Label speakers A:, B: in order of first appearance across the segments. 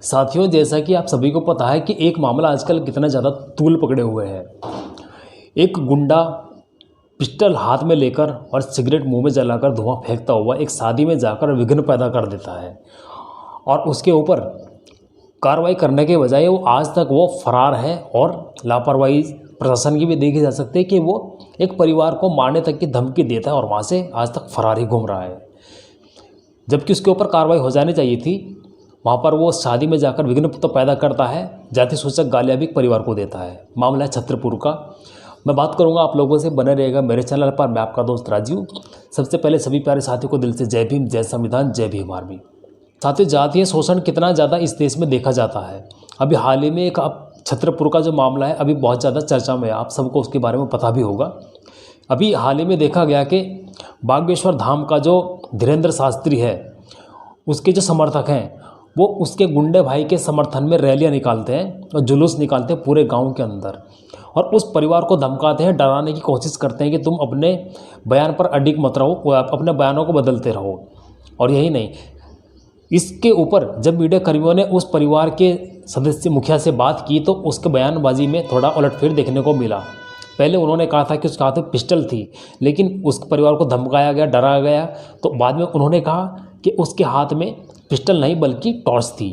A: साथियों, जैसा कि आप सभी को पता है कि एक मामला आजकल कितना ज़्यादा तूल पकड़े हुए है। एक गुंडा पिस्टल हाथ में लेकर और सिगरेट मुंह में जलाकर धुआं फेंकता हुआ एक शादी में जाकर विघ्न पैदा कर देता है और उसके ऊपर कार्रवाई करने के बजाय वो आज तक वो फरार है। और लापरवाही प्रशासन की भी देखी जा सकती है कि वो एक परिवार को मारने तक की धमकी देता है और वहाँ से आज तक फरार ही घूम रहा है, जबकि उसके ऊपर कार्रवाई हो जानी चाहिए थी। वहाँ पर वो शादी में जाकर विघ्न तो पैदा करता है, जाति सूचक गालियाँ भी परिवार को देता है। मामला है छतरपुर का। मैं बात करूँगा, आप लोगों से बने रहेगा मेरे चैनल पर। मैं आपका दोस्त राजीव। सबसे पहले सभी प्यारे साथियों को दिल से जय भीम, जय संविधान, जय भीम आर्मी। साथियों, जातीय शोषण कितना ज़्यादा इस देश में देखा जाता है। अभी हाल ही में एक छतरपुर का जो मामला है अभी बहुत ज़्यादा चर्चा में है, आप सबको उसके बारे में पता भी होगा। अभी हाल ही में देखा गया कि बागेश्वर धाम का जो धीरेन्द्र शास्त्री है, उसके जो समर्थक हैं वो उसके गुंडे भाई के समर्थन में रैलियां निकालते हैं और जुलूस निकालते हैं पूरे गांव के अंदर, और उस परिवार को धमकाते हैं, डराने की कोशिश करते हैं कि तुम अपने बयान पर अडिग मत रहो, अपने बयानों को बदलते रहो। और यही नहीं, इसके ऊपर जब मीडिया कर्मियों ने उस परिवार के सदस्य मुखिया से बात की तो उसके बयानबाजी में थोड़ा उलटफेर देखने को मिला। पहले उन्होंने कहा था कि उसके हाथ में पिस्टल थी, लेकिन उस परिवार को धमकाया गया, डराया गया। तो बाद में उन्होंने कहा कि उसके हाथ में पिस्टल नहीं बल्कि टॉर्च थी।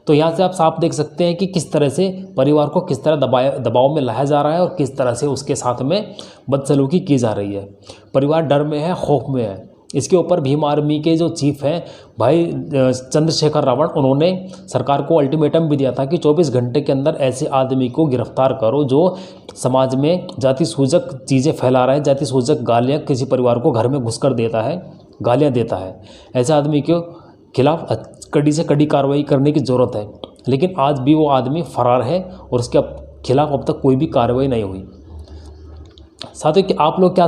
A: तो यहाँ से आप साफ देख सकते हैं कि किस तरह से परिवार को किस तरह दबाव में लाया जा रहा है और किस तरह से उसके साथ में बदसलूकी की जा रही है। परिवार डर में है, खौफ में है। इसके ऊपर भीम आर्मी के जो चीफ हैं भाई चंद्रशेखर रावण, उन्होंने सरकार को अल्टीमेटम भी दिया था कि 24 घंटे के अंदर ऐसे आदमी को गिरफ्तार करो जो समाज में जाति सूचक चीज़ें फैला रहा है, जाति सूचक गालियाँ किसी परिवार को घर में घुसकर देता है, गालियाँ देता है। ऐसे आदमी के खिलाफ कड़ी से कड़ी कार्रवाई करने की ज़रूरत है। लेकिन आज भी वो आदमी फरार है और उसके खिलाफ अब तक कोई भी कार्रवाई नहीं हुई। साथियों, कि आप लोग क्या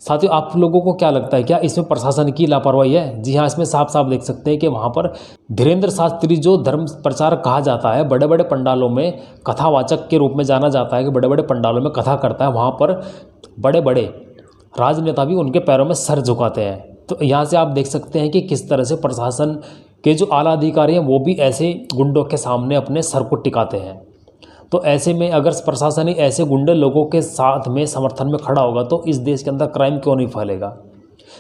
A: साथियों, आप लोगों को क्या लगता है, क्या इसमें प्रशासन की लापरवाही है? जी हाँ, इसमें साफ साफ देख सकते हैं कि वहाँ पर धीरेन्द्र शास्त्री जो धर्म प्रचारक कहा जाता है, बड़े बड़े पंडालों में कथावाचक के रूप में जाना जाता है कि बड़े बड़े पंडालों में कथा करता है, वहाँ पर बड़े बड़े राजनेता भी उनके पैरों में सर झुकाते हैं। तो यहाँ से आप देख सकते हैं कि किस तरह से प्रशासन के जो आला अधिकारी हैं वो भी ऐसे गुंडों के सामने अपने सर को टिकाते हैं। तो ऐसे में अगर प्रशासन ही ऐसे गुंडे लोगों के साथ में समर्थन में खड़ा होगा तो इस देश के अंदर क्राइम क्यों नहीं फैलेगा?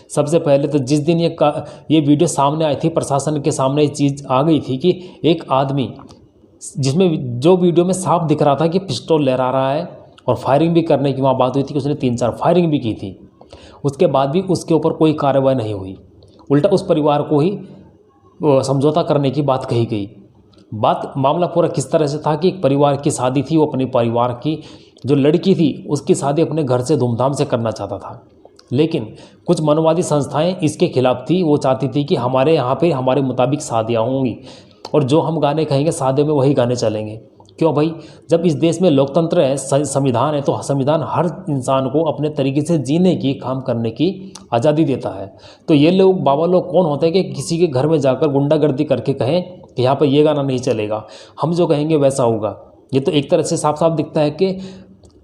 A: सबसे पहले तो जिस दिन ये वीडियो सामने आई थी, प्रशासन के सामने ये चीज़ आ गई थी कि एक आदमी जिसमें जो वीडियो में साफ दिख रहा था कि पिस्टल लहरा रहा है और फायरिंग भी करने की वहाँ बात हुई थी कि उसने 3-4 फायरिंग भी की थी, उसके बाद भी उसके ऊपर कोई कार्रवाई नहीं हुई। उल्टा उस परिवार को ही समझौता करने की बात कही गई। मामला पूरा किस तरह से था कि एक परिवार की शादी थी, वो अपने परिवार की जो लड़की थी उसकी शादी अपने घर से धूमधाम से करना चाहता था, लेकिन कुछ मनोवादी संस्थाएं इसके खिलाफ थी। वो चाहती थी कि हमारे यहाँ पे हमारे मुताबिक शादियाँ होंगी और जो हम गाने कहेंगे शादियों में वही गाने चलेंगे। क्यों भाई? जब इस देश में लोकतंत्र है, संविधान है, तो संविधान हर इंसान को अपने तरीके से जीने की, काम करने की आज़ादी देता है। तो ये लोग बाबा लोग कौन होते हैं कि किसी के घर में जाकर गुंडागर्दी करके कहें कि यहाँ पर ये गाना नहीं चलेगा, हम जो कहेंगे वैसा होगा। ये तो एक तरह से साफ साफ दिखता है कि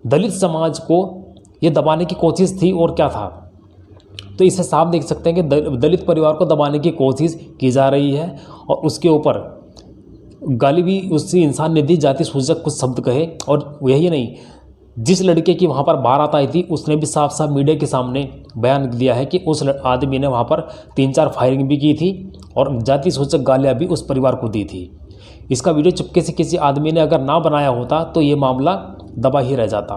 A: दलित समाज को ये दबाने की कोशिश थी और क्या था। तो इसे साफ देख सकते हैं कि दलित परिवार को दबाने की कोशिश की जा रही है और उसके ऊपर गाली भी उसी इंसान ने दी, जाति सूचक कुछ शब्द कहे। और यही नहीं, जिस लड़के की वहाँ पर बारात आई थी उसने भी साफ साफ मीडिया के सामने बयान दिया है कि उस आदमी ने वहाँ पर 3-4 फायरिंग भी की थी और जाति सूचक गालियाँ भी उस परिवार को दी थी। इसका वीडियो चुपके से किसी आदमी ने अगर ना बनाया होता तो ये मामला दबा ही रह जाता।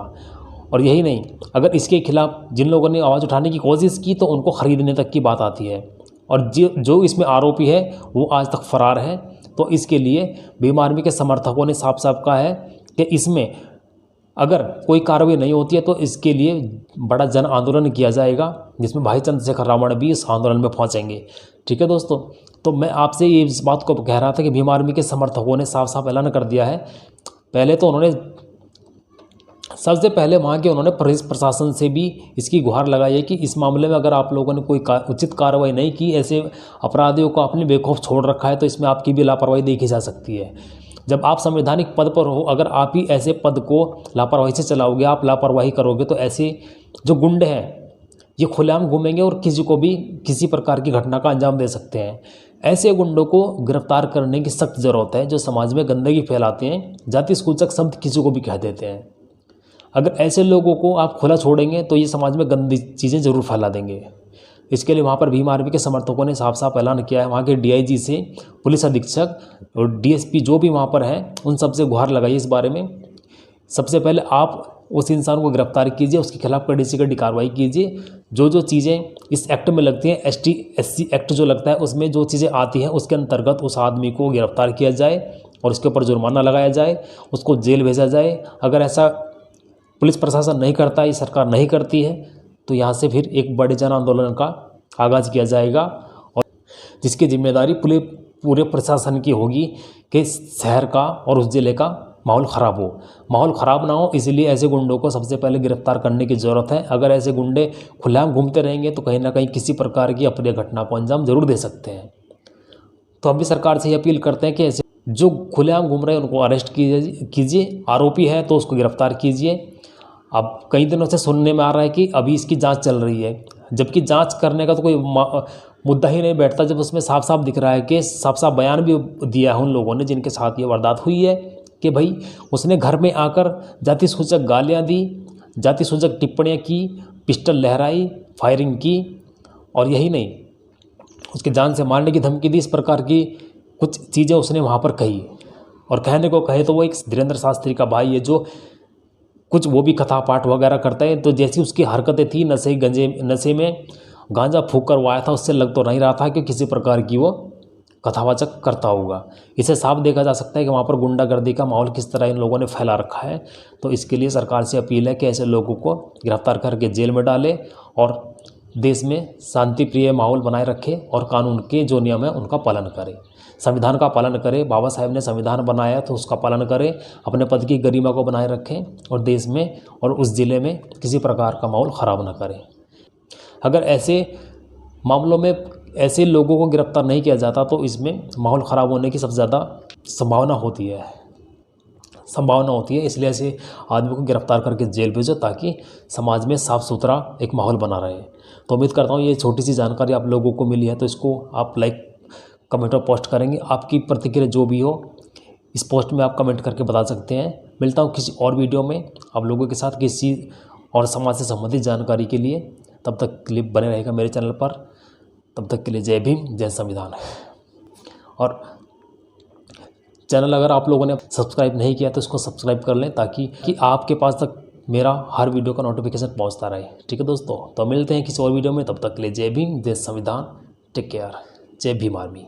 A: और यही नहीं, अगर इसके खिलाफ जिन लोगों ने आवाज़ उठाने की कोशिश की तो उनको ख़रीदने तक की बात आती है। और जो इसमें आरोपी है वो आज तक फरार है। तो इसके लिए भीम आर्मी के समर्थकों ने साफ साफ कहा है कि इसमें अगर कोई कार्रवाई नहीं होती है तो इसके लिए बड़ा जन आंदोलन किया जाएगा, जिसमें भाई चंद्रशेखर रावण भी इस आंदोलन में पहुंचेंगे। ठीक है दोस्तों, तो मैं आपसे ये इस बात को कह रहा था कि भीम आर्मी के समर्थकों ने साफ साफ ऐलान कर दिया है। पहले तो उन्होंने सबसे पहले वहाँ के उन्होंने प्रशासन से भी इसकी गुहार लगाई है कि इस मामले में अगर आप लोगों ने कोई उचित कार्रवाई नहीं की, ऐसे अपराधियों को अपने बेखौफ छोड़ रखा है, तो इसमें आपकी भी लापरवाही देखी जा सकती है। जब आप संवैधानिक पद पर हो, अगर आप ही ऐसे पद को लापरवाही से चलाओगे, आप लापरवाही करोगे, तो ऐसे जो गुंडे हैं ये खुलेआम घूमेंगे और किसी को भी किसी प्रकार की घटना का अंजाम दे सकते हैं। ऐसे गुंडों को गिरफ्तार करने की सख्त ज़रूरत है जो समाज में गंदगी फैलाते हैं, जाति सूचक शब्द किसी को भी कह देते हैं। अगर ऐसे लोगों को आप खुला छोड़ेंगे तो ये समाज में गंदी चीज़ें ज़रूर फैला देंगे। इसके लिए वहाँ पर भीम आर्मी के समर्थकों ने साफ साफ ऐलान किया है। वहाँ के डीआईजी से पुलिस अधीक्षक और डीएसपी जो भी वहाँ पर हैं उन सबसे गुहार लगाइए इस बारे में। सबसे पहले आप उस इंसान को गिरफ्तार कीजिए, उसके खिलाफ कड़ी से कड़ी कार्रवाई कीजिए। जो चीज़ें इस एक्ट में लगती हैं, ST SC एक्ट जो लगता है उसमें जो चीज़ें आती हैं उसके अंतर्गत उस आदमी को गिरफ्तार किया जाए और उसके ऊपर जुर्माना लगाया जाए, उसको जेल भेजा जाए। अगर ऐसा पुलिस प्रशासन नहीं करता, ये सरकार नहीं करती है, तो यहाँ से फिर एक बड़े जन आंदोलन का आगाज़ किया जाएगा और जिसकी जिम्मेदारी पूरे प्रशासन की होगी कि शहर का और उस ज़िले का माहौल ख़राब हो। माहौल ख़राब ना हो, इसलिए ऐसे गुंडों को सबसे पहले गिरफ्तार करने की ज़रूरत है। अगर ऐसे गुंडे खुलेआम घूमते रहेंगे तो कहीं ना कहीं किसी प्रकार की अप्रिय घटना को अंजाम जरूर दे सकते हैं। तो हम भी सरकार से ये अपील करते हैं कि ऐसे जो खुलेआम घूम रहे हैं उनको अरेस्ट कीजिए, आरोपी है तो उसको गिरफ्तार कीजिए। अब कई दिनों से सुनने में आ रहा है कि अभी इसकी जांच चल रही है, जबकि जांच करने का तो कोई मुद्दा ही नहीं बैठता जब उसमें साफ साफ दिख रहा है कि साफ साफ बयान भी दिया है उन लोगों ने जिनके साथ ये वारदात हुई है कि भाई उसने घर में आकर जाति सूचक गालियाँ दी, जाति सूचक टिप्पणियाँ की, पिस्टल लहराई, फायरिंग की और यही नहीं उसके जान से मारने की धमकी दी। इस प्रकार की कुछ चीज़ें उसने वहाँ पर कही और कहने को कहे तो वो एक धीरेन्द्र शास्त्री का भाई है जो कुछ वो भी कथा पाठ वगैरह करता है। तो जैसी उसकी हरकतें थी, नशे में गांजा फूंक कर वो आया था, उससे लग तो नहीं रहा था कि किसी प्रकार की वो कथावाचक करता होगा। इसे साफ देखा जा सकता है कि वहाँ पर गुंडागर्दी का माहौल किस तरह इन लोगों ने फैला रखा है। तो इसके लिए सरकार से अपील है कि ऐसे लोगों को गिरफ्तार करके जेल में डाले और देश में शांति प्रिय माहौल बनाए रखे और कानून के जो नियम है उनका पालन करें, संविधान का पालन करें। बाबा साहेब ने संविधान बनाया तो उसका पालन करें, अपने पद की गरिमा को बनाए रखें और देश में और उस ज़िले में किसी प्रकार का माहौल ख़राब ना करें। अगर ऐसे मामलों में ऐसे लोगों को गिरफ्तार नहीं किया जाता तो इसमें माहौल ख़राब होने की सबसे ज़्यादा संभावना होती है। इसलिए ऐसे आदमी को गिरफ्तार करके जेल भेजो ताकि समाज में साफ़ सुथरा एक माहौल बना रहे। तो उम्मीद करता हूँ ये छोटी सी जानकारी आप लोगों को मिली है, तो इसको आप लाइक कमेंट और पोस्ट करेंगे। आपकी प्रतिक्रिया जो भी हो इस पोस्ट में आप कमेंट करके बता सकते हैं। मिलता हूँ किसी और वीडियो में आप लोगों के साथ किसी और समाज से संबंधित जानकारी के लिए। तब तक क्लिप बने रहेगा मेरे चैनल पर। तब तक के लिए जय भीम, जय संविधान। और चैनल अगर आप लोगों ने सब्सक्राइब नहीं किया तो इसको सब्सक्राइब कर लें ताकि आपके पास तक मेरा हर वीडियो का नोटिफिकेशन पहुंचता रहे। ठीक है दोस्तों, तो मिलते हैं किसी और वीडियो में। तब तक के लिए जय भीम, जय संविधान। Take care. जय भीम आर्मी।